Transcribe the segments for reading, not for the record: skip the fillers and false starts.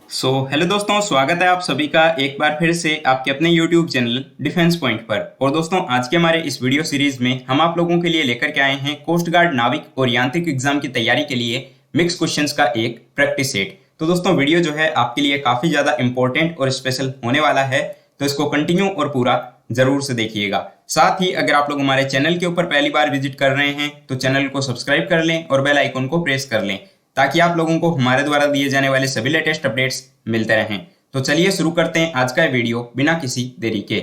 Hello दोस्तों, स्वागत है आप सभी का एक बार फिर से आपके अपने YouTube चैनल डिफेंस पॉइंट पर। और दोस्तों, आज के हमारे इस वीडियो सीरीज में हम आप लोगों के लिए लेकर के आए हैं कोस्ट गार्ड नाविक और यांत्रिक एग्जाम की तैयारी के लिए मिक्स क्वेश्चंस का एक प्रैक्टिस सेट। तो दोस्तों, वीडियो जो है आपके लिए काफी ज्यादा इंपॉर्टेंट और स्पेशल होने वाला है, तो इसको कंटिन्यू और पूरा जरूर से देखिएगा। साथ ही अगर आप लोग हमारे चैनल के ऊपर पहली बार विजिट कर रहे हैं तो चैनल को सब्सक्राइब कर लें और बेल आइकन को प्रेस कर लें, ताकि आप लोगों को हमारे द्वारा दिए जाने वाले सभी लेटेस्ट अपडेट्स मिलते रहें। तो चलिए शुरू करते हैं आज का वीडियो बिना किसी देरी के।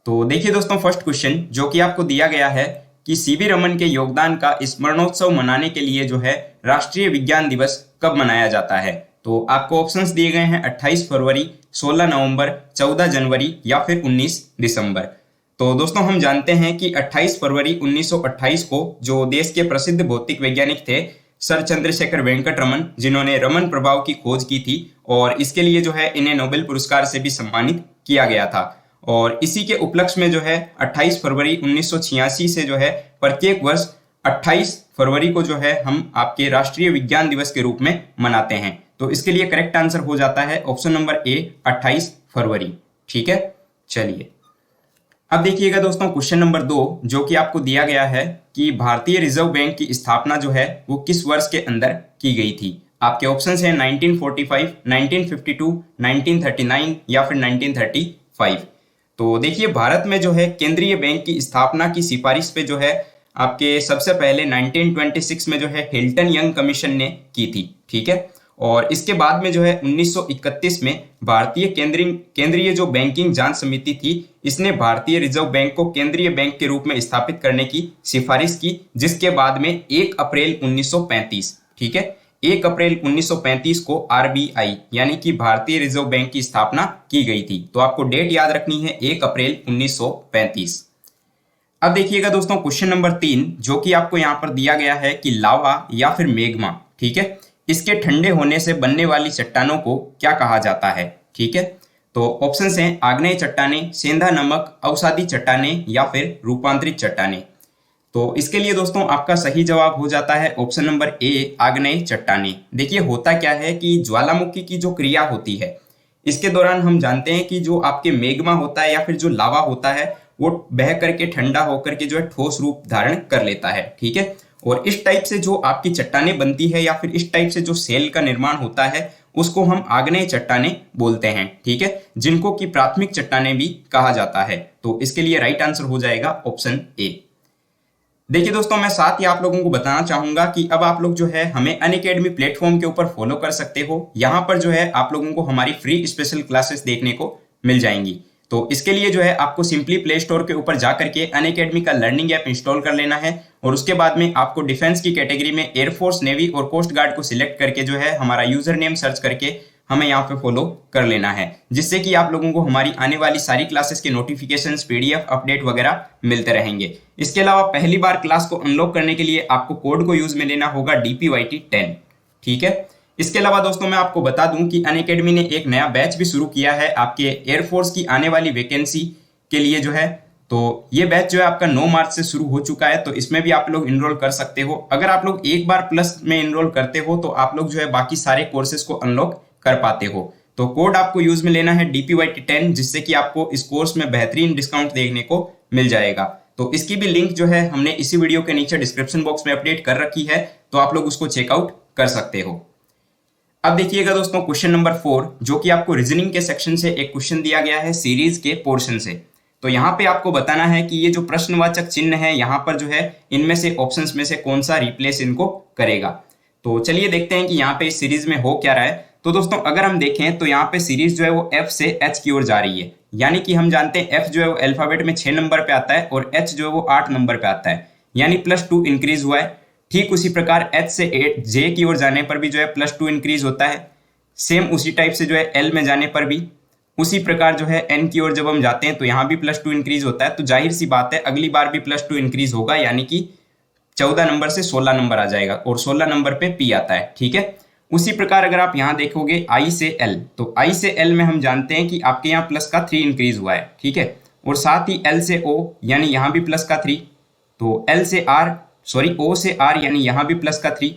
तो देखिए दोस्तों, फर्स्ट क्वेश्चन जो कि आपको दिया गया है कि सीवी रमन के योगदान का स्मरणोत्सव मनाने के लिए जो है राष्ट्रीय विज्ञान दिवस कब मनाया जाता है। तो आपको ऑप्शंस दिए गए हैं 28 फरवरी, 16 नवंबर, 14 जनवरी या फिर 19 दिसंबर। तो दोस्तों, हम जानते हैं कि 28 फरवरी 1928 को जो देश के प्रसिद्ध भौतिक वैज्ञानिक थे सर चंद्रशेखर वेंकट रमन, जिन्होंने रमन प्रभाव की खोज की थी और इसके लिए जो है इन्हें नोबेल पुरस्कार से भी सम्मानित किया गया था। और इसी के उपलक्ष्य में जो है 28 फरवरी 1986 से जो है प्रत्येक वर्ष 28 फरवरी को जो है हम आपके राष्ट्रीय विज्ञान दिवस के रूप में मनाते हैं। तो इसके लिए करेक्ट आंसर हो जाता है ऑप्शन नंबर ए, 28 फरवरी। ठीक है, चलिए अब देखिएगा दोस्तों, क्वेश्चन नंबर 2 जो कि आपको दिया गया है कि भारतीय रिजर्व बैंक की स्थापना जो है वो किस वर्ष के अंदर की गई थी। आपके ऑप्शंस हैं 1945, 1952, 1939 या फिर 1935। तो देखिए, भारत में जो है केंद्रीय बैंक की स्थापना की सिफारिश पे जो है आपके सबसे पहले 1926 में जो है हिल्टन यंग कमीशन ने की थी। ठीक है, और इसके बाद में जो है 1931 में भारतीय केंद्रीय जो बैंकिंग जांच समिति थी, इसने भारतीय रिजर्व बैंक को केंद्रीय बैंक के रूप में स्थापित करने की सिफारिश की, जिसके बाद में 1 अप्रैल 1935, ठीक है, 1 अप्रैल 1935 को आरबीआई यानी कि भारतीय रिजर्व बैंक की स्थापना की गई थी। तो आपको डेट याद रखनी है, 1 अप्रैल 1935। अब देखिएगा दोस्तों, क्वेश्चन नंबर 3 जो कि आपको यहाँ पर दिया गया है कि लावा या फिर मेग्मा, ठीक है, इसके ठंडे होने से बनने वाली चट्टानों को क्या कहा जाता है। ठीक है, तो ऑप्शंस हैं आग्नेय चट्टानें, सेंधा नमक, अवसादी चट्टानें या फिर रूपांतरित चट्टानें। तो इसके लिए दोस्तों आपका सही जवाब हो जाता है ऑप्शन नंबर ए, आग्नेय चट्टानें। देखिए, होता क्या है कि ज्वालामुखी की जो क्रिया होती है इसके दौरान हम जानते हैं कि जो आपके मेग्मा होता है या फिर जो लावा होता है वो बह करके ठंडा होकर के जो है ठोस रूप धारण कर लेता है। ठीक है, और इस टाइप से जो आपकी चट्टानें बनती है या फिर इस टाइप से जो सेल का निर्माण होता है उसको हम आग्नेय चट्टानें बोलते हैं। ठीक है, जिनको कि प्राथमिक चट्टानें भी कहा जाता है। तो इसके लिए राइट आंसर हो जाएगा ऑप्शन ए। देखिए दोस्तों, मैं साथ ही आप लोगों को बताना चाहूंगा कि अब आप लोग जो है हमें अनअकैडमी प्लेटफॉर्म के ऊपर फॉलो कर सकते हो। यहाँ पर जो है आप लोगों को हमारी फ्री स्पेशल क्लासेस देखने को मिल जाएंगी। तो इसके लिए जो है आपको सिंपली प्ले स्टोर के ऊपर जाकर के अनअकैडमी का लर्निंग ऐप इंस्टॉल कर लेना है और उसके बाद में आपको डिफेंस की कैटेगरी में एयरफोर्स, नेवी और कोस्ट गार्ड को सिलेक्ट करके जो है हमारा यूजर नेम सर्च करके हमें यहाँ पे फॉलो कर लेना है, जिससे कि आप लोगों को हमारी आने वाली सारी क्लासेस के नोटिफिकेशंस, पीडीएफ अपडेट वगैरह मिलते रहेंगे। इसके अलावा पहली बार क्लास को अनलॉक करने के लिए आपको कोड को यूज में लेना होगा DPYT10। ठीक है, इसके अलावा दोस्तों मैं आपको बता दूं कि अनअकैडमी ने एक नया बैच भी शुरू किया है आपके एयरफोर्स की आने वाली वैकेंसी के लिए जो है। तो ये बैच जो है आपका 9 मार्च से शुरू हो चुका है, तो इसमें भी आप लोग इनरोल कर सकते हो। अगर आप लोग एक बार प्लस में इनरोल करते हो तो आप लोग जो है बाकी सारे कोर्सेज को अनलॉक कर पाते हो। तो कोड आपको यूज में लेना है DPYT10, जिससे कि आपको इस कोर्स में बेहतरीन डिस्काउंट देखने को मिल जाएगा। तो इसकी भी लिंक जो है हमने इसी वीडियो के नीचे डिस्क्रिप्शन बॉक्स में अपडेट कर रखी है, तो आप लोग उसको चेकआउट कर सकते हो। अब देखिएगा दोस्तों, क्वेश्चन नंबर 4 जो कि आपको रीजनिंग के सेक्शन से एक क्वेश्चन दिया गया है सीरीज के पोर्शन से। तो यहाँ पे आपको बताना है कि ये जो प्रश्नवाचक चिन्ह है यहाँ पर जो है इनमें से ऑप्शंस में से कौन सा रिप्लेस इनको करेगा। तो चलिए देखते हैं कि यहाँ पे इस सीरीज में हो क्या रहा है। तो दोस्तों अगर हम देखें तो यहाँ पे सीरीज जो है वो F से H की ओर जा रही है, यानी कि हम जानते हैं F जो है वो अल्फाबेट में 6 नंबर पे आता है और H जो है वो 8 नंबर पे आता है, यानी +2 इंक्रीज हुआ है। ठीक उसी प्रकार H से J की ओर जाने पर भी जो है +2 इंक्रीज होता है। सेम उसी टाइप से जो है L में जाने पर भी उसी प्रकार जो है N की ओर जब हम जाते हैं तो यहाँ भी +2 इंक्रीज होता है। तो जाहिर सी बात है अगली बार भी +2 इंक्रीज होगा, यानी कि 14 नंबर से 16 नंबर आ जाएगा और 16 नंबर पे P आता है। ठीक है, उसी प्रकार अगर आप यहाँ देखोगे I से L, तो I से L में हम जानते हैं कि आपके यहाँ प्लस का 3 इंक्रीज हुआ है। ठीक है, और साथ ही L से O यानी यहाँ भी प्लस का 3, तो O से R यानी यहाँ भी प्लस का 3,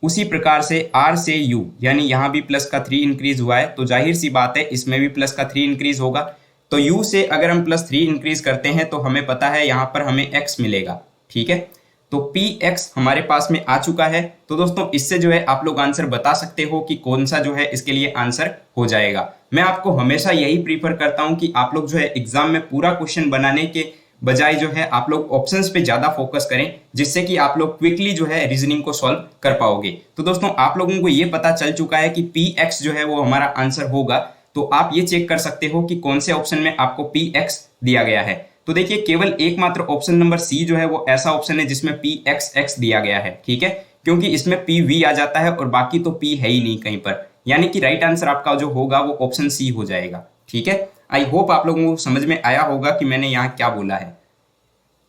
उसी प्रकार से R से U, यानी यहाँ भी प्लस का 3 इंक्रीज हुआ है तो जाहिर सी बात है इसमें भी प्लस का 3 इंक्रीज होगा। तो U से अगर हम प्लस 3 इंक्रीज करते हैं तो हमें पता है यहाँ पर हमें X मिलेगा। ठीक है, तो PX हमारे पास में आ चुका है। तो दोस्तों इससे जो है आप लोग आंसर बता सकते हो कि कौन सा जो है इसके लिए आंसर हो जाएगा। मैं आपको हमेशा यही प्रीफर करता हूं कि आप लोग जो है एग्जाम में पूरा क्वेश्चन बनाने के बजाय जो है आप लोग ऑप्शंस पे ज्यादा फोकस करें, जिससे कि आप लोग क्विकली जो है रीजनिंग को सॉल्व कर पाओगे। तो दोस्तों आप लोगों को ये पता चल चुका है कि PX जो है वो हमारा आंसर होगा। तो आप ये चेक कर सकते हो कि कौन से ऑप्शन में आपको PX दिया गया है। तो देखिए केवल एकमात्र ऑप्शन नंबर सी जो है वो ऐसा ऑप्शन है जिसमें PXX दिया गया है। ठीक है, क्योंकि इसमें PV आ जाता है और बाकी तो P है ही नहीं कहीं पर, यानी कि राइट आंसर आपका जो होगा वो ऑप्शन सी हो जाएगा। ठीक है, आई होप आप लोगों को समझ में आया होगा कि मैंने यहाँ क्या बोला है।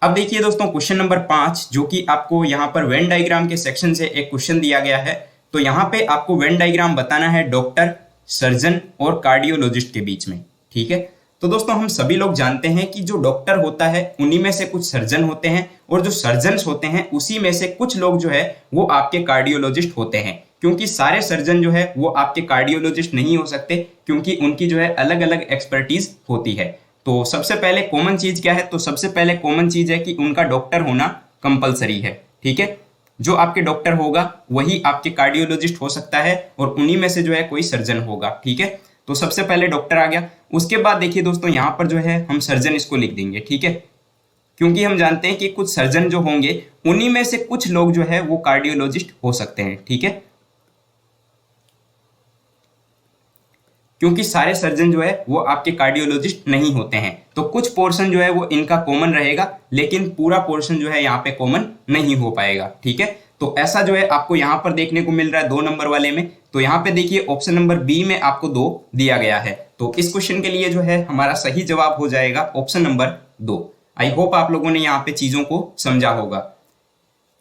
अब देखिए दोस्तों क्वेश्चन नंबर 5, जो कि आपको यहाँ पर वेन डायग्राम के सेक्शन से एक क्वेश्चन दिया गया है। तो यहाँ पे आपको वेन डायग्राम बताना है डॉक्टर, सर्जन और कार्डियोलॉजिस्ट के बीच में। ठीक है, तो दोस्तों हम सभी लोग जानते हैं कि जो डॉक्टर होता है उन्हीं में से कुछ सर्जन होते हैं, और जो सर्जन्स होते हैं उसी में से कुछ लोग जो है वो आपके कार्डियोलॉजिस्ट होते हैं। क्योंकि सारे सर्जन जो है वो आपके कार्डियोलॉजिस्ट नहीं हो सकते, क्योंकि उनकी जो है अलग अलग एक्सपर्टीज होती है। तो सबसे पहले कॉमन चीज क्या है? तो सबसे पहले कॉमन चीज है कि उनका डॉक्टर होना कंपलसरी है। ठीक है, जो आपके डॉक्टर होगा वही आपके कार्डियोलॉजिस्ट हो सकता है, और उन्हीं में से जो है कोई सर्जन होगा। ठीक है, तो सबसे पहले डॉक्टर आ गया। उसके बाद देखिए दोस्तों यहाँ पर जो है हम सर्जन इसको लिख देंगे। ठीक है, क्योंकि हम जानते हैं कि कुछ सर्जन जो होंगे उन्हीं में से कुछ लोग जो है वो कार्डियोलॉजिस्ट हो सकते हैं। ठीक है, क्योंकि सारे सर्जन जो है वो आपके कार्डियोलॉजिस्ट नहीं होते हैं। तो कुछ पोर्शन जो है वो इनका कॉमन रहेगा, लेकिन पूरा पोर्शन जो है यहाँ पे कॉमन नहीं हो पाएगा। ठीक है, तो ऐसा जो है आपको यहाँ पर देखने को मिल रहा है 2 नंबर वाले में। तो यहाँ पे देखिए ऑप्शन नंबर बी में आपको 2 दिया गया है। तो इस क्वेश्चन के लिए जो है हमारा सही जवाब हो जाएगा ऑप्शन नंबर 2। आई होप आप लोगों ने यहाँ पे चीजों को समझा होगा।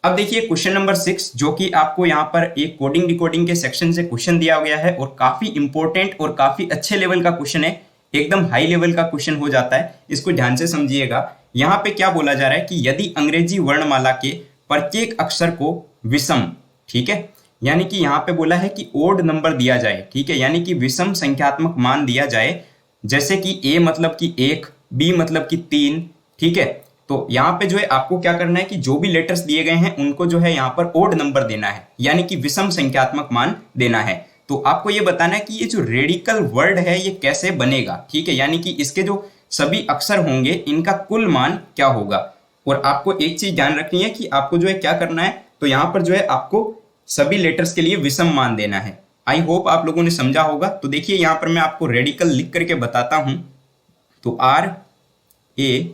अब देखिए क्वेश्चन नंबर 6, जो कि आपको यहाँ पर एक कोडिंग डिकोडिंग के सेक्शन से क्वेश्चन दिया गया है, और काफी इंपॉर्टेंट और काफी अच्छे लेवल का क्वेश्चन है, एकदम हाई लेवल का क्वेश्चन हो जाता है। इसको ध्यान से समझिएगा। यहाँ पे क्या बोला जा रहा है कि यदि अंग्रेजी वर्णमाला के प्रत्येक अक्षर को विषम, ठीक है, यानी कि यहाँ पे बोला है कि ओड नंबर दिया जाए। ठीक है, यानी कि विषम संख्यात्मक मान दिया जाए, जैसे कि ए मतलब कि 1, बी मतलब कि 3। ठीक है, तो यहाँ पे जो है आपको क्या करना है कि जो भी लेटर्स दिए गए हैं उनको जो है यहाँ पर ओड नंबर देना है, यानी कि विषम संख्यात्मक मान देना है। तो आपको ये बताना है कि ये जो रेडिकल वर्ड है ये कैसे बनेगा। ठीक है, यानी कि इसके जो सभी अक्षर होंगे इनका कुल मान क्या होगा। और आपको एक चीज ध्यान रखनी है कि आपको जो है क्या करना है, तो यहाँ पर जो है आपको सभी लेटर्स के लिए विषम मान देना है। आई होप आप लोगों ने समझा होगा। तो देखिए यहाँ पर मैं आपको रेडिकल लिख करके बताता हूं। तो RADICAL।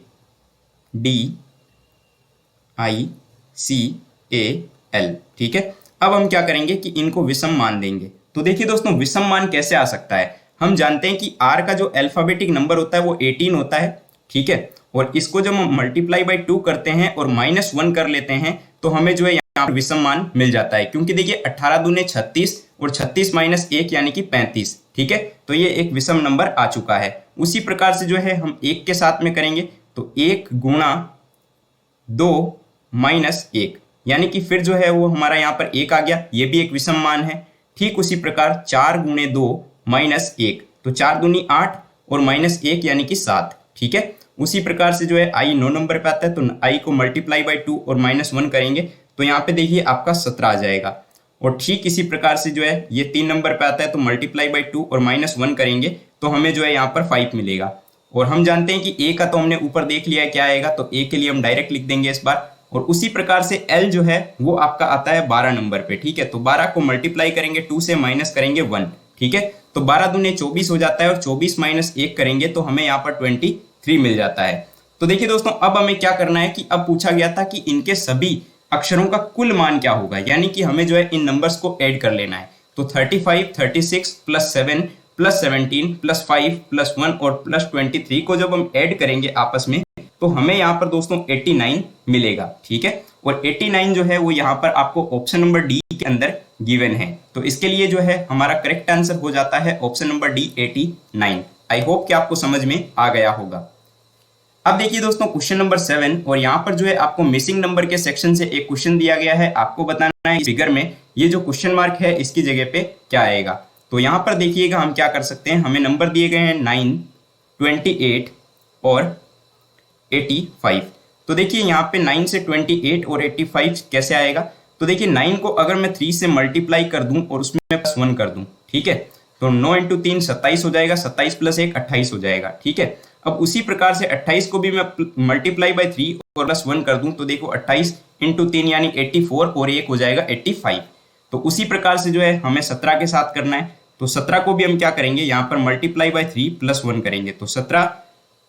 ठीक है, अब हम क्या करेंगे कि इनको विषम मान देंगे। तो देखिए दोस्तों विषम मान कैसे आ सकता है, हम जानते हैं कि R का जो अल्फाबेटिक नंबर होता है वो 18 होता है। ठीक है, और इसको जब हम मल्टीप्लाई बाई 2 करते हैं और -1 कर लेते हैं तो हमें जो है यहाँ पर विषम मान मिल जाता है। क्योंकि देखिए 18 दूने 36 और 36 - 1 यानी कि 35। ठीक है, तो ये एक विषम नंबर आ चुका है। उसी प्रकार से जो है हम 1 के साथ में करेंगे, तो 1 गुणा 2 - 1, यानी कि फिर जो है वो हमारा यहाँ पर 1 आ गया, ये भी एक विषम मान है। ठीक उसी प्रकार 4 गुणे 2 - 1, तो 4 दूनी 8 और -1 यानी कि 7। ठीक है, उसी प्रकार से जो है i 9 नंबर पे आता है, तो i को मल्टीप्लाई बाई 2 और -1 करेंगे तो यहाँ पे देखिए आपका 17 आ जाएगा। और ठीक इसी प्रकार से जो है ये 3 नंबर पे आता है, तो मल्टीप्लाई बाई 2 और -1 करेंगे तो हमें जो है यहाँ पर 5 मिलेगा। और हम जानते हैं कि a का तो हमने ऊपर देख लिया है क्या आएगा, तो a के लिए हम डायरेक्ट लिख देंगे इस बार। और उसी प्रकार से L जो है वो आपका आता है 12 नंबर पे। ठीक है, तो 12 को मल्टीप्लाई करेंगे 2 से माइनस करेंगे 1। ठीक है, तो 12 दूने 24 हो जाता है, और 24 - 1 करेंगे तो हमें यहाँ पर 23 मिल जाता है। तो देखिए दोस्तों अब हमें क्या करना है कि अब पूछा गया था कि इनके सभी अक्षरों का कुल मान क्या होगा, यानी कि हमें जो है इन नंबर्स को ऐड कर लेना है। तो 35, 36 + 7 + 17 + 5 + 1 और +23 को जब हम ऐड करेंगे आपस में तो हमें यहाँ पर दोस्तों 89 मिलेगा। ठीक है, और 89 जो है वो यहाँ पर आपको ऑप्शन नंबर डी के अंदर गिवन है। तो इसके लिए जो है हमारा करेक्ट आंसर हो जाता है option number D 89। I hope कि आपको समझ में आ गया होगा। अब देखिए दोस्तों क्वेश्चन नंबर 7, और यहाँ पर जो है आपको मिसिंग नंबर के सेक्शन से एक क्वेश्चन दिया गया है। आपको बताना है इस फिगर में ये जो क्वेश्चन मार्क है इसकी जगह पे क्या आएगा। तो यहाँ पर देखिएगा हम क्या कर सकते हैं, हमें नंबर दिए गए हैं 9, 28 और 85। तो देखिए यहाँ पे 9 से 28 और 85 कैसे आएगा। तो देखिए 9 को अगर मैं 3 से मल्टीप्लाई कर दूं और उसमें +1 कर दूं, ठीक है, तो 9 इंटू 3 27 हो जाएगा, 27 + 1 28 हो जाएगा, ठीक है। अब उसी प्रकार से 28 को भी मैं मल्टीप्लाई बाय 3 और +1 कर दूं तो देखो 28 इंटू 3 यानी 84 और 1 हो जाएगा 85। तो उसी प्रकार से जो है हमें 17 के साथ करना है। तो 17 को भी हम क्या करेंगे, यहाँ पर मल्टीप्लाई बाय 3 +1 करेंगे तो 17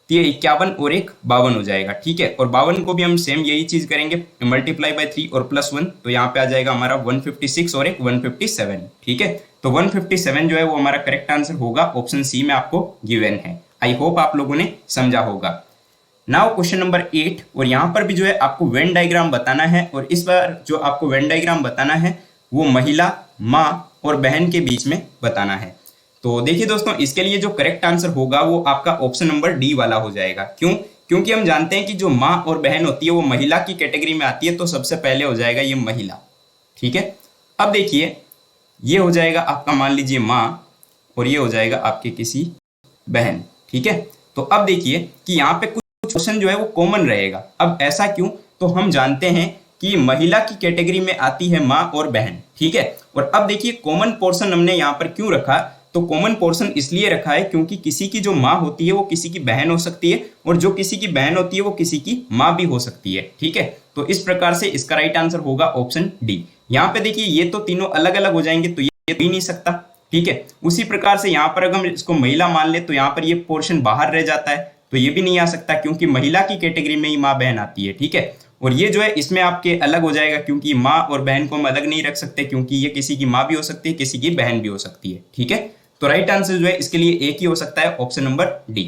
ये 51 और 1 52 हो जाएगा, ठीक है। और 52 को भी हम सेम यही चीज करेंगे, मल्टीप्लाई बाय 3 और +1, तो यहाँ पे आ जाएगा हमारा 156 और 1 157, ठीक है। तो 157 जो है वो हमारा करेक्ट आंसर होगा, ऑप्शन सी में आपको गिवन है। आई होप आप लोगों ने समझा होगा। नाउ क्वेश्चन नंबर 8, और यहाँ पर भी जो है आपको वेन डायग्राम बताना है, और इस बार जो आपको वेन डायग्राम बताना है वो महिला, माँ और बहन के बीच में बताना है। तो देखिए दोस्तों, इसके लिए जो करेक्ट आंसर होगा वो आपका ऑप्शन नंबर डी वाला हो जाएगा। क्यों? क्योंकि हम जानते हैं कि जो माँ और बहन होती है वो महिला की कैटेगरी में आती है, तो सबसे पहले हो जाएगा ये महिला, ठीक है। अब देखिए ये हो जाएगा आपका, मान लीजिए माँ, और ये हो जाएगा आपके किसी बहन, ठीक है। तो अब देखिए कि यहाँ पे कुछ क्वेश्चन जो है वो कॉमन रहेगा। अब ऐसा क्यों? तो हम जानते हैं कि महिला की कैटेगरी में आती है माँ और बहन, ठीक है। और अब देखिए कॉमन पोर्शन हमने यहाँ पर क्यों रखा, तो कॉमन पोर्शन इसलिए रखा है क्योंकि किसी की जो माँ होती है वो किसी की बहन हो सकती है, और जो किसी की बहन होती है वो किसी की माँ भी हो सकती है, ठीक है। तो इस प्रकार से इसका राइट आंसर होगा ऑप्शन डी। यहाँ पे देखिए ये तो तीनों अलग अलग हो जाएंगे, तो ये भी नहीं सकता, ठीक है। उसी प्रकार से यहाँ पर अगर हम इसको महिला मान ले तो यहाँ पर ये पोर्शन बाहर रह जाता है, तो ये भी नहीं आ सकता क्योंकि महिला की कैटेगरी में ही माँ बहन आती है, ठीक है। और ये जो है इसमें आपके अलग हो जाएगा क्योंकि माँ और बहन को हम अलग नहीं रख सकते, क्योंकि ये किसी की माँ भी हो सकती है, किसी की बहन भी हो सकती है, ठीक है। तो राइट आंसर जो है इसके लिए एक ही हो सकता है, ऑप्शन नंबर डी।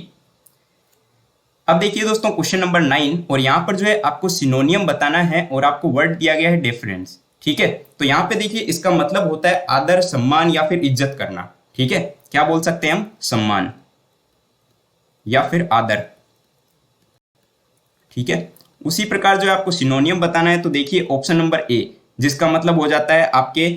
अब देखिए दोस्तों क्वेश्चन नंबर 9, और यहाँ पर जो है आपको सिनोनियम बताना है और आपको वर्ड दिया गया है डिफरेंस, ठीक है। तो यहाँ पे देखिए इसका मतलब होता है आदर, सम्मान या फिर इज्जत करना, ठीक है। क्या बोल सकते हैं हम? सम्मान या फिर आदर, ठीक है। उसी प्रकार जो है आपको सिनोनियम बताना है, तो देखिए ऑप्शन नंबर ए, जिसका मतलब हो जाता है आपके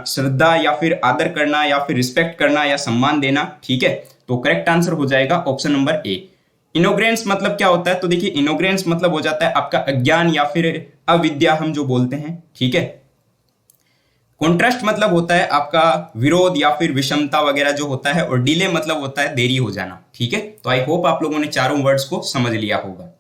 श्रद्धा या फिर आदर करना या फिर रिस्पेक्ट करना या सम्मान देना, ठीक है। तो करेक्ट आंसर हो जाएगा ऑप्शन नंबर ए। इनोग्रेंस मतलब क्या होता है? तो देखिए इनोग्रेंस मतलब हो जाता है आपका अज्ञान या फिर अविद्या हम जो बोलते हैं, ठीक है। कॉन्ट्रास्ट मतलब होता है आपका विरोध या फिर विषमता वगैरह जो होता है, और डिले मतलब होता है देरी हो जाना, ठीक है। तो आई होप आप लोगों ने चारों वर्ड्स को समझ लिया होगा।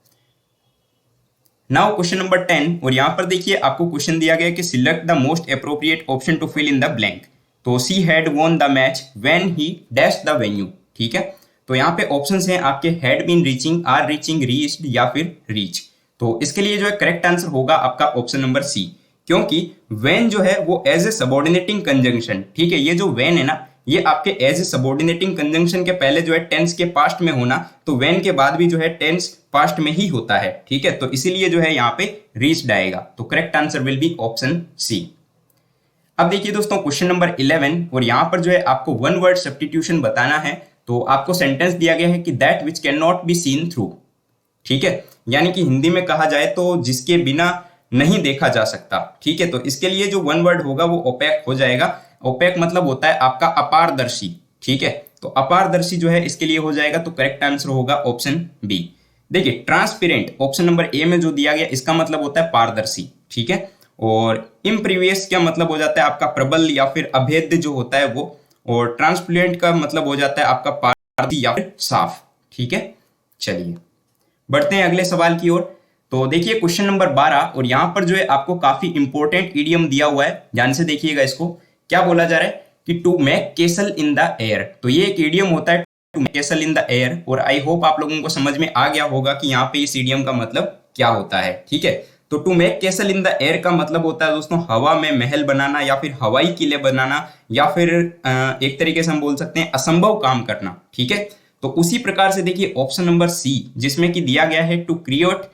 नाउ क्वेश्चन नंबर 10, और यहां पर देखिए आपको क्वेश्चन दिया गया कि select the most appropriate option to fill in the blank. तो she had won the match when he dash the venue, ठीक है। तो यहाँ पे ऑप्शंस हैं आपके had been reaching, are reaching, reached या फिर रीच। तो इसके लिए जो है करेक्ट आंसर होगा आपका ऑप्शन नंबर सी, क्योंकि व्हेन जो है वो एज ए सबऑर्डिनेटिंग कंजंक्शन, ठीक है। ये जो व्हेन है ना, ये आपके एज ए सबऑर्डिनेटिंग कंजंक्शन के पहले जो है टेंस के पास्ट में होना, तो व्हेन के बाद भी जो है टेंस पास्ट में ही होता है, ठीक है। तो इसीलिए जो है यहाँ पे रीच्ड आएगा। तो correct answer will be option C. अब देखिए दोस्तों क्वेश्चन नंबर 11, और यहाँ पर जो है आपको वन वर्ड सब्स्टिट्यूशन बताना है। तो आपको सेंटेंस दिया गया है कि that which can not be seen through, ठीक है। यानी कि हिंदी में कहा जाए तो जिसके बिना नहीं देखा जा सकता, ठीक है। तो इसके लिए जो वन वर्ड होगा वो ओपेक हो जाएगा। ओपेक मतलब होता है आपका अपारदर्शी, ठीक है। तो अपारदर्शी जो है इसके लिए हो जाएगा, तो करेक्ट आंसर होगा ऑप्शन बी। देखिए ट्रांसपेरेंट ऑप्शन नंबर ए में जो दिया गया इसका मतलब होता है पारदर्शी, ठीक है। और इम्प्रीवियस क्या मतलब हो जाता है आपका प्रबल या फिर अभेद्य जो होता है वो, और ट्रांसपेरेंट का मतलब हो जाता है आपका पारदर्शी या फिर साफ, ठीक है। चलिए बढ़ते हैं अगले सवाल की ओर। तो देखिए क्वेश्चन नंबर 12, और यहाँ पर जो है आपको काफी इंपॉर्टेंट इडियम दिया हुआ है, ध्यान से देखिएगा इसको। क्या बोला जा रहा है कि to make castle in the air. तो ये एक इडियम होता है to make castle in the air, और आई होप आप लोगों को समझ में आ गया होगा कि यहाँ पे इस इडियम का मतलब क्या होता है, ठीक है। तो to make castle in the air का मतलब होता है दोस्तों हवा में महल बनाना या फिर हवाई किले बनाना, या फिर एक तरीके से हम बोल सकते हैं असंभव काम करना, ठीक है। तो उसी प्रकार से देखिए ऑप्शन नंबर सी, जिसमें कि दिया गया है टू क्रिएट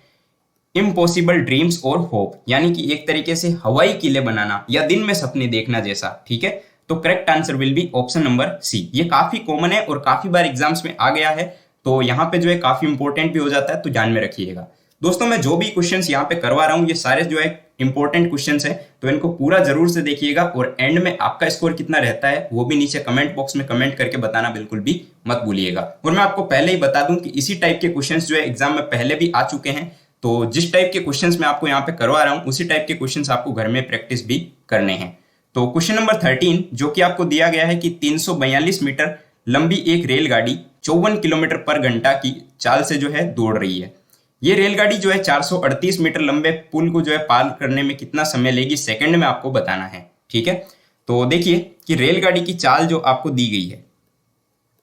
इम्पॉसिबल ड्रीम्स और होप, यानी कि एक तरीके से हवाई किले बनाना या दिन में सपने देखना जैसा, ठीक है। तो correct answer will be option number C. ये काफी कॉमन है और काफी बार एग्जाम्स में आ गया है, तो यहाँ पे जो है काफी इंपॉर्टेंट भी हो जाता है, तो ध्यान में रखिएगा। दोस्तों मैं जो भी क्वेश्चंस यहाँ पे करवा रहा हूँ ये सारे जो है इंपॉर्टेंट क्वेश्चन है, तो इनको पूरा जरूर से देखिएगा और एंड में आपका स्कोर कितना रहता है वो भी नीचे कमेंट बॉक्स में कमेंट करके बताना बिल्कुल भी मत भूलिएगा। और मैं आपको पहले ही बता दूं कि इसी टाइप के क्वेश्चंस जो है एग्जाम में पहले भी आ चुके हैं, तो जिस टाइप के क्वेश्चंस मैं आपको यहाँ पे करवा रहा हूँ उसी टाइप के क्वेश्चंस आपको घर में प्रैक्टिस भी करने हैं। तो क्वेश्चन नंबर 13 जो कि आपको दिया गया है कि 342 मीटर लंबी एक रेलगाड़ी 54 किलोमीटर पर घंटा की चाल से जो है दौड़ रही है। ये रेलगाड़ी जो है 438 मीटर लंबे पुल को जो है पार करने में कितना समय लेगी सेकंड में आपको बताना है। ठीक है, तो देखिए कि रेलगाड़ी की चाल जो आपको दी गई है,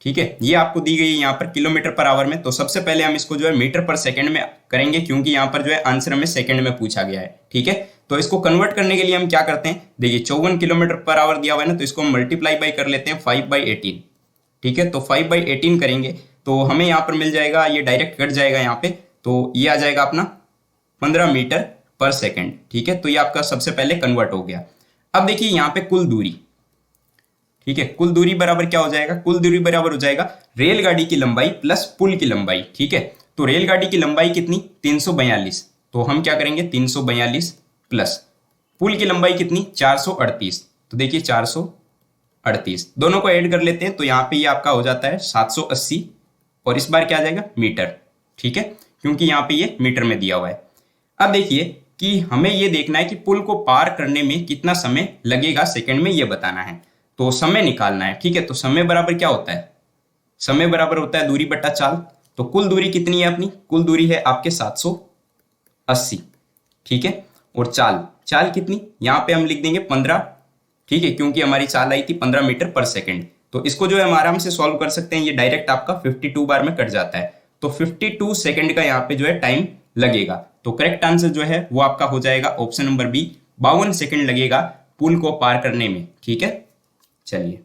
ठीक है, ये आपको दी गई है यहाँ पर किलोमीटर पर आवर में। तो सबसे पहले हम इसको जो है मीटर पर सेकंड में करेंगे क्योंकि यहाँ पर जो है आंसर हमें सेकंड में पूछा गया है। ठीक है, तो इसको कन्वर्ट करने के लिए हम क्या करते हैं, देखिए 54 किलोमीटर पर आवर दिया हुआ है ना, तो इसको हम मल्टीप्लाई बाई कर लेते हैं 5/18। ठीक है, तो 5/18 करेंगे तो हमें यहाँ पर मिल जाएगा, ये डायरेक्ट कट जाएगा यहाँ पे, तो ये आ जाएगा अपना 15 मीटर पर सेकंड। ठीक है, तो ये आपका सबसे पहले कन्वर्ट हो गया। अब देखिए यहाँ पे कुल दूरी, ठीक है, कुल दूरी बराबर क्या हो जाएगा, कुल दूरी बराबर हो जाएगा रेलगाड़ी की लंबाई प्लस पुल की लंबाई। ठीक है, तो रेलगाड़ी की लंबाई कितनी 342, तो हम क्या करेंगे 342 प्लस पुल की लंबाई कितनी 438, तो देखिए 438 दोनों को ऐड कर लेते हैं तो यहाँ पे ये आपका हो जाता है 780 और इस बार क्या आ जाएगा मीटर। ठीक है, क्योंकि यहाँ पे ये मीटर में दिया हुआ है। अब देखिए कि हमें ये देखना है कि पुल को पार करने में कितना समय लगेगा सेकंड में, ये बताना है, तो समय निकालना है। ठीक है, तो समय बराबर क्या होता है, समय बराबर होता है दूरी बट्टा चाल। तो कुल दूरी कितनी है अपनी, कुल दूरी है आपके 780। ठीक है, और चाल, चाल कितनी यहाँ पे हम लिख देंगे 15। ठीक है, क्योंकि हमारी चाल आई थी 15 मीटर पर सेकंड, तो इसको जो है हम आराम से सॉल्व कर सकते हैं। ये डायरेक्ट आपका 52 बार में कट जाता है, तो 52 सेकंड का यहाँ पे जो है टाइम लगेगा। तो करेक्ट आंसर जो है वो आपका हो जाएगा ऑप्शन नंबर बी, 52 सेकंड लगेगा पुल को पार करने में। ठीक है, चलिए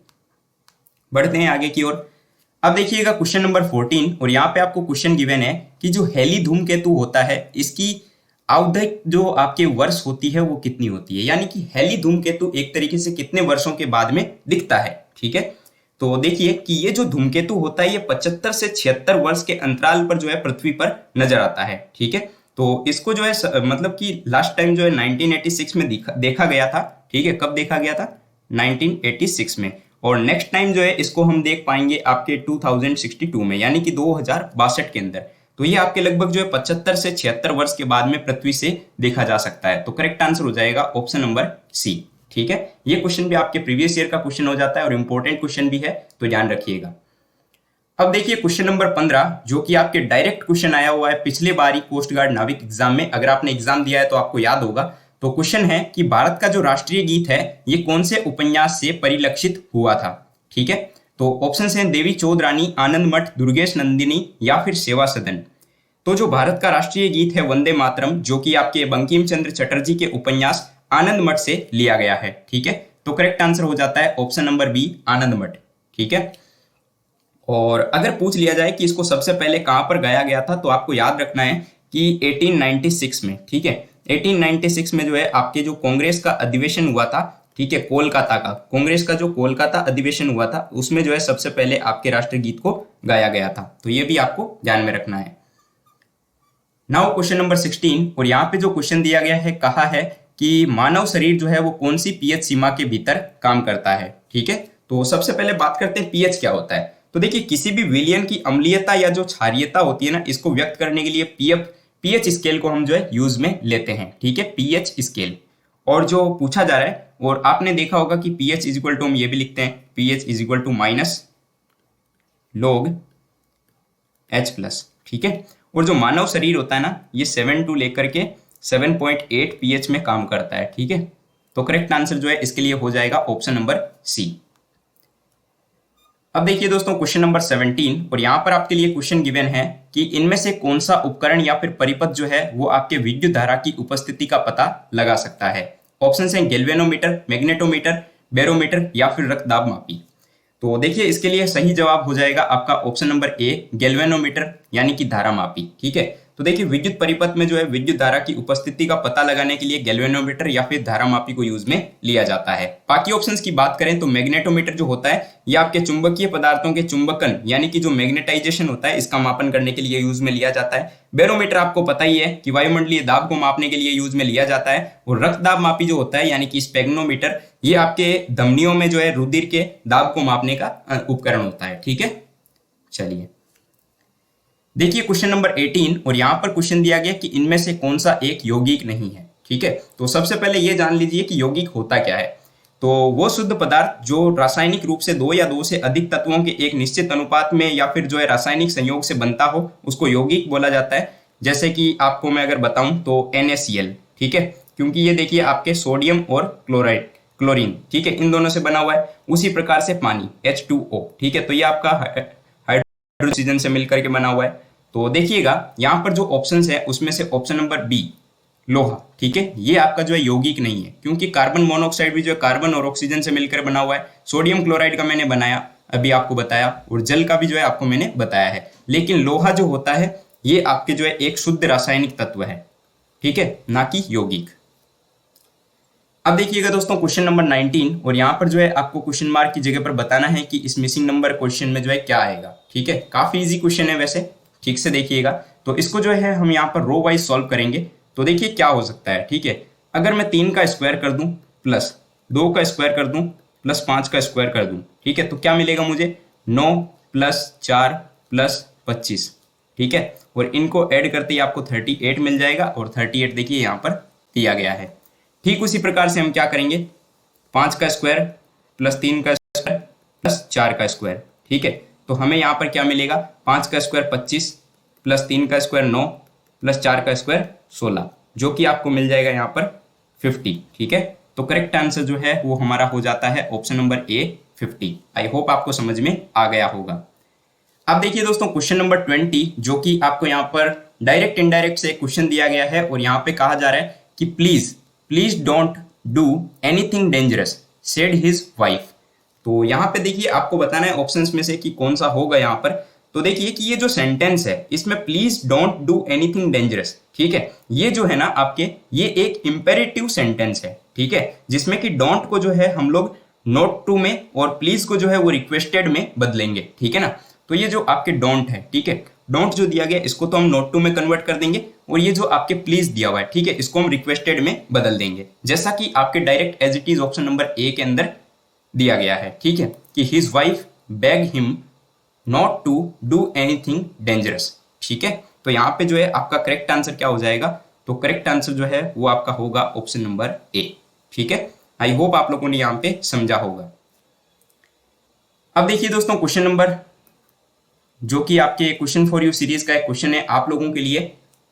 बढ़ते हैं आगे की ओर। अब देखिएगा क्वेश्चन नंबर 14 और यहाँ पे आपको क्वेश्चन गिवन है कि जो हेली धूमकेतु होता है इसकी आवधिक जो आपके वर्ष होती है वो कितनी होती है, यानी कि हेली धूमकेतु एक तरीके से कितने वर्षों के बाद में दिखता है। ठीक है, तो देखिए कि ये जो धूमकेतु होता है ये 75 से 76 वर्ष के अंतराल पर जो है पृथ्वी पर नजर आता है। ठीक है, तो इसको जो है मतलब कि लास्ट टाइम जो है 1986 में देखा गया था। ठीक है, कब देखा गया था 1986 में, और नेक्स्ट टाइम जो है इसको हम देख पाएंगे आपके 2062 में, यानी कि 2062 के अंदर। तो ये आपके लगभग जो है 75 से 76 वर्ष के बाद में पृथ्वी से देखा जा सकता है। तो करेक्ट आंसर हो जाएगा ऑप्शन नंबर सी। ठीक है, ये क्वेश्चन भी आपके प्रीवियस ईयर का क्वेश्चन हो जाता है और इंपॉर्टेंट क्वेश्चन भी है, तो ध्यान रखिएगा। अब देखिए क्वेश्चन नंबर 15 जो कि आपके डायरेक्ट क्वेश्चन आया हुआ है पिछले बार ही कोस्ट गार्ड नाविक एग्जाम में, अगर आपने एग्जाम दिया है तो आपको याद होगा। तो क्वेश्चन है कि भारत का जो राष्ट्रीय गीत है ये कौन से उपन्यास से परिलक्षित हुआ था। ठीक है, तो ऑप्शन हैं देवी चौधरानी, आनंद मठ, दुर्गेश नंदिनी या फिर सेवा सदन। तो जो भारत का राष्ट्रीय गीत है वंदे मातरम, जो कि आपके बंकिम चंद्र चटर्जी के उपन्यास आनंद मठ से लिया गया है। ठीक है, तो करेक्ट आंसर हो जाता है ऑप्शन नंबर बी, आनंद मठ। ठीक है, और अगर पूछ लिया जाए कि इसको सबसे पहले कहां पर गाया गया था, तो आपको याद रखना है कि 1896 में। ठीक है, 1896 में जो है आपके जो कांग्रेस का अधिवेशन हुआ था, ठीक है, कोलकाता का कांग्रेस का जो कोलकाता अधिवेशन हुआ था उसमें जो है सबसे पहले आपके राष्ट्रगीत को गाया गया था। तो ये भी आपको ध्यान में रखना है। नाउ क्वेश्चन नंबर 16 और यहाँ पे जो क्वेश्चन दिया गया है, कहा है कि मानव शरीर जो है वो कौन सी पीएच सीमा के भीतर काम करता है। ठीक है, तो सबसे पहले बात करते हैं पीएच क्या होता है। तो देखिए किसी भी विलयन की अम्लीयता या जो क्षारीयता होती है ना, इसको व्यक्त करने के लिए पीएच स्केल को हम जो है यूज में लेते हैं। ठीक है, पीएच स्केल। और जो पूछा जा रहा है, और आपने देखा होगा कि पीएच इज इक्वल टू हम ये भी लिखते हैं, pH is equal to minus log H+। ठीक है, और जो मानव शरीर होता है ना ये 7 टू लेकर के 7.8 पीएच में काम करता है। ठीक है, तो करेक्ट आंसर जो है इसके लिए हो जाएगा ऑप्शन नंबर सी। अब देखिए दोस्तों क्वेश्चन नंबर 17 और यहाँ पर आपके लिए क्वेश्चन गिवन है कि इनमें से कौन सा उपकरण या फिर परिपथ जो है वो आपके विद्युत धारा की उपस्थिति का पता लगा सकता है। ऑप्शन हैं गैल्वेनोमीटर, मैग्नेटोमीटर, बैरोमीटर या फिर रक्तदाब मापी। तो देखिए इसके लिए सही जवाब हो जाएगा आपका ऑप्शन नंबर ए, गैल्वेनोमीटर यानी कि धारा मापी। ठीक है, तो देखिए विद्युत परिपथ में जो है विद्युत धारा की उपस्थिति का पता लगाने के लिए गैल्वेनोमीटर या फिर धारामापी को यूज में लिया जाता है। बाकी ऑप्शंस की बात करें तो मैग्नेटोमीटर जो होता है ये आपके चुंबकीय पदार्थों के चुंबकन यानी कि जो मैग्नेटाइजेशन होता है इसका मापन करने के लिए यूज में लिया जाता है। बैरोमीटर आपको पता ही है कि वायुमंडलीय दाब को मापने के लिए यूज में लिया जाता है। और रक्तदाब मापी जो होता है यानी कि स्पेग्नोमीटर ये आपके धमनियों में जो है रुधिर के दाब को मापने का उपकरण होता है। ठीक है, चलिए देखिए क्वेश्चन नंबर 18 और यहां पर क्वेश्चन दिया गया कि इनमें से कौन सा एक यौगिक नहीं है। ठीक है, तो सबसे पहले ये जान लीजिए कि यौगिक होता क्या है। तो वो शुद्ध पदार्थ जो रासायनिक रूप से दो या दो से अधिक तत्वों के एक निश्चित अनुपात में या फिर जो है रासायनिक संयोग से बनता हो उसको यौगिक बोला जाता है। जैसे कि आपको मैं अगर बताऊं तो NaCl, ठीक है, क्योंकि ये देखिए आपके सोडियम और क्लोरीन, ठीक है, इन दोनों से बना हुआ है। उसी प्रकार से पानी H2O, ठीक है, तो ये आपका हाइड्रोजन से मिलकर के बना हुआ है। तो देखिएगा यहाँ पर जो ऑप्शंस है उसमें से ऑप्शन नंबर बी लोहा, ठीक है, ये आपका जो है यौगिक नहीं है, क्योंकि कार्बन मोनोऑक्साइड भी जो है कार्बन और ऑक्सीजन से मिलकर बना हुआ है। सोडियम क्लोराइड का मैंने बनाया अभी आपको बताया और जल का भी जो है आपको मैंने बताया है। लेकिन लोहा जो होता है ये आपके जो है एक शुद्ध रासायनिक तत्व है, ठीक है, ना कि यौगिक। अब देखिएगा दोस्तों क्वेश्चन नंबर 19 और यहाँ पर जो है आपको क्वेश्चन मार्क की जगह पर बताना है कि इस मिसिंग नंबर क्वेश्चन में जो है क्या आएगा। ठीक है, काफी इजी क्वेश्चन है वैसे, ठीक से देखिएगा। तो इसको जो है हम यहाँ पर रो वाइज सॉल्व करेंगे। तो देखिए क्या हो सकता है। ठीक है, अगर मैं 3 का स्क्वायर कर दूं प्लस 2 का स्क्वायर कर दूं प्लस 5 का स्क्वायर कर दूं, ठीक है, तो क्या मिलेगा मुझे 9 प्लस 4 प्लस 25, ठीक है, और इनको ऐड करते ही आपको 38 मिल जाएगा और 38 देखिए यहाँ पर दिया गया है। ठीक उसी प्रकार से हम क्या करेंगे 5 का स्क्वायर प्लस 3 का स्क्वायर प्लस 4 का स्क्वायर, ठीक है, तो हमें यहाँ पर क्या मिलेगा 5 का स्क्वायर 25 प्लस 3 का स्क्वायर 9 प्लस 4 का स्क्वायर 16, जो कि आपको मिल जाएगा यहाँ पर 50। ठीक है, तो करेक्ट आंसर जो है वो हमारा हो जाता है option number A 50। I hope आपको समझ में आ गया होगा। अब देखिए दोस्तों क्वेश्चन नंबर 20 जो कि आपको यहाँ पर डायरेक्ट इनडायरेक्ट से क्वेश्चन दिया गया है और यहाँ पे कहा जा रहा है कि please don't do anything dangerous said his wife. तो यहाँ पे देखिए आपको बताना है ऑप्शंस में से कि कौन सा होगा यहाँ पर। तो देखिए कि ये जो सेंटेंस है इसमें please don't do anything dangerous, ठीक है, ये जो है ना आपके ये एक इंपेरेटिव सेंटेंस है, ठीक है, जिसमें कि डोंट को जो है हम लोग नॉट टू में और प्लीज को जो है वो रिक्वेस्टेड में बदलेंगे, ठीक है ना। तो ये जो आपके डोंट है, ठीक है, डोंट जो दिया गया इसको तो हम नॉट टू में कन्वर्ट कर देंगे और ये जो आपके प्लीज दिया हुआ है, ठीक है, इसको हम रिक्वेस्टेड में बदल देंगे, जैसा कि आपके direct as it is option number A के अंदर दिया गया है, ठीक है, कि his wife beg him not to do anything dangerous. ठीक है, तो यहाँ पे जो है आपका करेक्ट आंसर क्या हो जाएगा, तो करेक्ट आंसर जो है वो आपका होगा ऑप्शन नंबर ए। ठीक है, आई होप आप लोगों ने यहाँ पे समझा होगा। अब देखिए दोस्तों क्वेश्चन नंबर जो कि आपके क्वेश्चन फॉर यू सीरीज का एक क्वेश्चन है आप लोगों के लिए।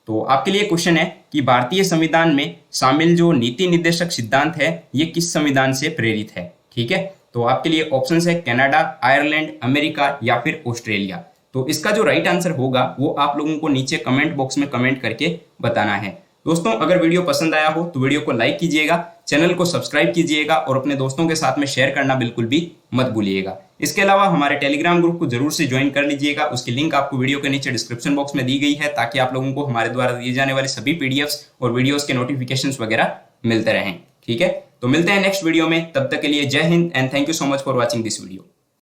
तो आपके लिए क्वेश्चन है कि भारतीय संविधान में शामिल जो नीति निर्देशक सिद्धांत है ये किस संविधान से प्रेरित है। ठीक है, तो आपके लिए ऑप्शंस है कनाडा, आयरलैंड, अमेरिका या फिर ऑस्ट्रेलिया। तो इसका जो राइट आंसर होगा वो आप लोगों को नीचे कमेंट बॉक्स में कमेंट करके बताना है। दोस्तों अगर वीडियो पसंद आया हो तो वीडियो को लाइक कीजिएगा, चैनल को सब्सक्राइब कीजिएगा और अपने दोस्तों के साथ में शेयर करना बिल्कुल भी मत भूलिएगा। इसके अलावा हमारे टेलीग्राम ग्रुप को जरूर से ज्वाइन कर लीजिएगा, उसकी लिंक आपको वीडियो के नीचे डिस्क्रिप्शन बॉक्स में दी गई है, ताकि आप लोगों को हमारे द्वारा दिए जाने वाले सभी पीडीएफ्स और वीडियोस के नोटिफिकेशंस वगैरह मिलते रहें। ठीक है, तो मिलते हैं नेक्स्ट वीडियो में, तब तक के लिए जय Hind and thank you so much for watching this video.